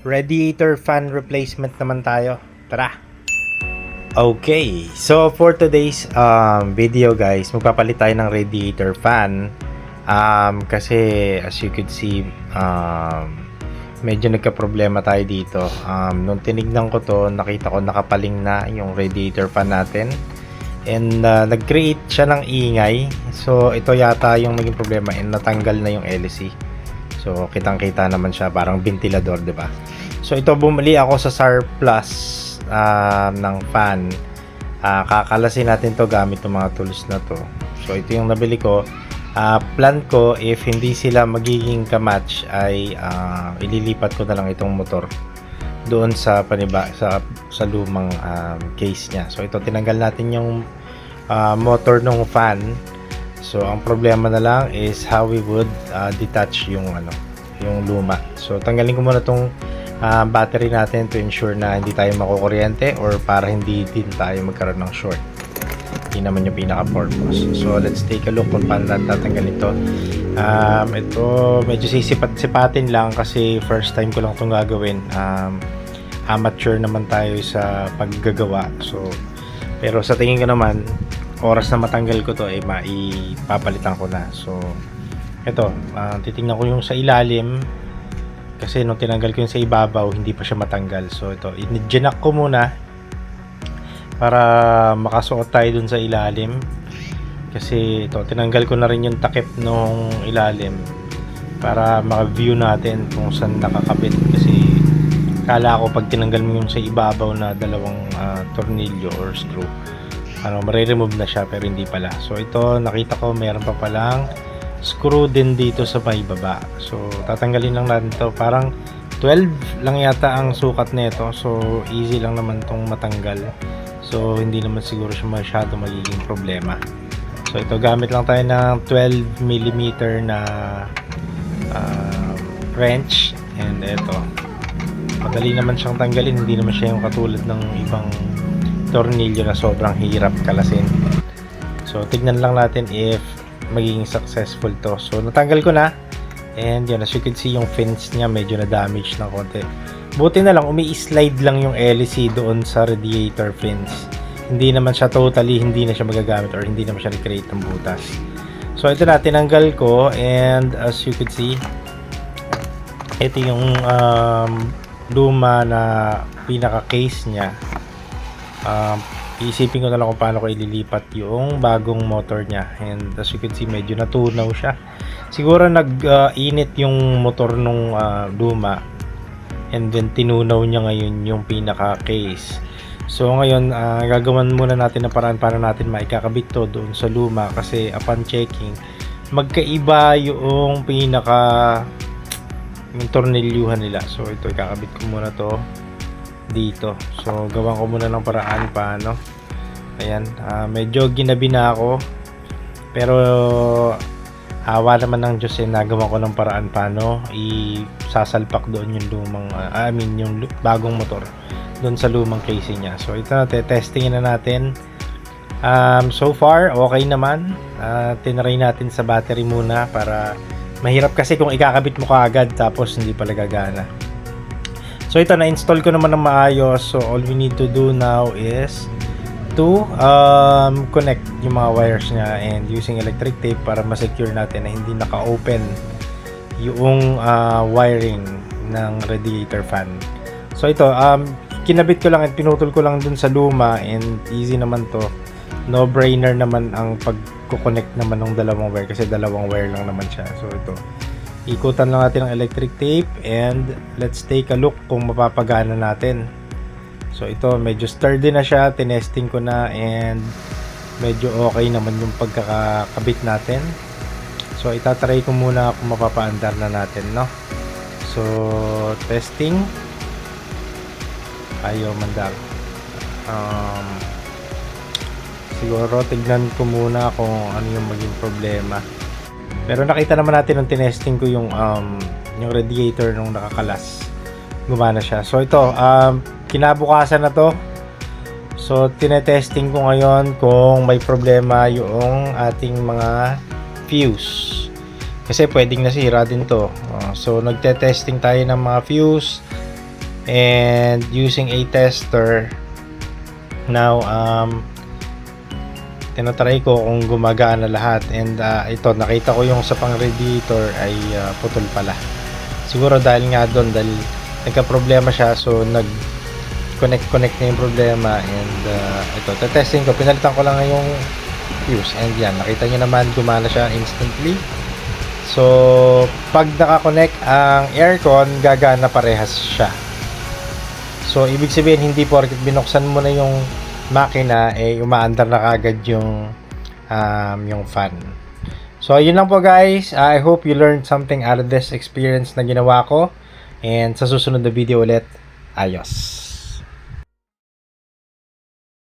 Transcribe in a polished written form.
Radiator fan replacement naman tayo. Tara! Okay, so for today's video guys, magpapalit tayo ng radiator fan. Kasi as you could see, medyo nagka-problema tayo dito. Nung tinignan ko to, nakita ko nakapaling na yung radiator fan natin. And nag-create siya ng ingay. So ito yata yung naging problema, and natanggal na yung LC. So kitang-kita naman siya, parang ventilador, 'di ba? So ito, bumili ako sa SAR Plus ng fan. Kakalasin natin to gamit ng mga tools na to. So ito yung nabili ko. Plan ko, if hindi sila magiging kamatch, ay ililipat ko na lang itong motor doon sa sa lumang case niya. So ito, tinanggal natin yung motor ng fan. So ang problema na lang is how we would detach yung luma. So tanggalin ko muna tong battery natin to ensure na hindi tayo makukuryente or para hindi din tayo magkaroon ng short. Hindi naman yung pinaka-purpose. So let's take a look kung paano natin tatanggalin ito. Ito medyo sisipat-sipatin lang kasi first time ko lang itong gagawin. Amateur naman tayo sa paggagawa. So pero sa tingin ko naman, oras na matanggal ko to ay maipapalitan ko na. So ito, titingnan ko yung sa ilalim kasi nung tinanggal ko yung sa ibabaw, hindi pa siya matanggal. So ito, i-jack ko muna para makasuot tayo dun sa ilalim. Kasi ito, tinanggal ko na rin yung takip nung ilalim para maka-view natin kung saan nakakabit. Kasi kala ko pag tinanggal mo yung sa ibabaw na dalawang tornilyo or screw, mare-remove na siya, pero hindi pala. So ito, nakita ko meron pa palang screw din dito sa may baba. So tatanggalin lang natin to. Parang 12 lang yata ang sukat nito. So easy lang naman tong matanggal. So hindi naman siguro siya masyado magiging problema. So ito, gamit lang tayo ng 12mm na wrench. And ito, madali naman siyang tanggalin. Hindi naman siya yung katulad ng ibang tornilyo na sobrang hirap kalasin. So tignan lang natin if magiging successful to. So natanggal ko na, and yan, as you can see, yung fins niya medyo na damage ng konti. Buti na lang umi-slide lang yung LC doon sa radiator fins. Hindi naman siya totally, hindi na siya magagamit or hindi naman siya recreate ng butas. So ito na, tinanggal ko, and as you can see, ito yung luma na pinaka case niya. Iisipin ko na lang kung paano ko ililipat yung bagong motor niya. And as you can see, medyo natunaw siya. Siguro nag-init yung motor nung luma, and then tinunaw niya ngayon yung pinaka case. So ngayon, gagawan muna natin ng paraan para natin maikakabit to doon sa luma, kasi upon checking, magkaiba yung yung tornilyuhan nila. So ito, ikakabit ko muna to dito. So gawan ko muna ng paraan paano. Ayan, medyo ginabi na ako, pero awa naman ng Diyos, nagawa ko ng paraan paano isasalpak doon yung lumang yung bagong motor doon sa lumang casing niya. So ito na, testingin na natin. So far okay naman. Tinry natin sa battery muna, para mahirap kasi kung ikakabit mo kaagad tapos hindi pala gagana. So ito, na-install ko naman ng maayos. So all we need to do now is to connect yung mga wires niya, and using electric tape para ma-secure natin na hindi naka-open yung wiring ng radiator fan. So ito, kinabit ko lang at pinutol ko lang dun sa luma, and easy naman to. No brainer naman ang pagko-connect naman ng dalawang wire, kasi dalawang wire lang naman siya. So ito, ikutan lang natin ang electric tape, and let's take a look kung mapapagana natin. So ito, medyo sturdy na siya, tinesting ko na, and medyo okay naman yung pagkakabit natin. So itatry ko muna kung mapapaandar na natin, no? So testing, ayaw mandar. Siguro tignan ko muna kung ano yung maging problema. Pero nakita naman natin nung tinesting ko yung radiator nung nakakalas, gumana siya. So ito, kinabukasan na to. So tinetesting ko ngayon kung may problema yung ating mga fuse, kasi pwedeng nasira din to. So nagte-testing tayo ng mga fuse, and using a tester now, tinatry ko kung gumagana lahat, and ito nakita ko yung sa pang radiator ay putol pala. Siguro dahil nga doon, dahil nagka problema siya, so nag connect na yung problema, and ito testing ko, pinalitan ko lang yung fuse, and yan, nakita nyo naman gumana siya instantly. So pag nakakonect ang aircon, gagana parehas siya. So ibig sabihin, hindi porket binuksan mo na yung makina umaandar na kagad yung fan. So yun lang po guys, I hope you learned something out of this experience na ginawa ko, and sa susunod na video ulit, ayos.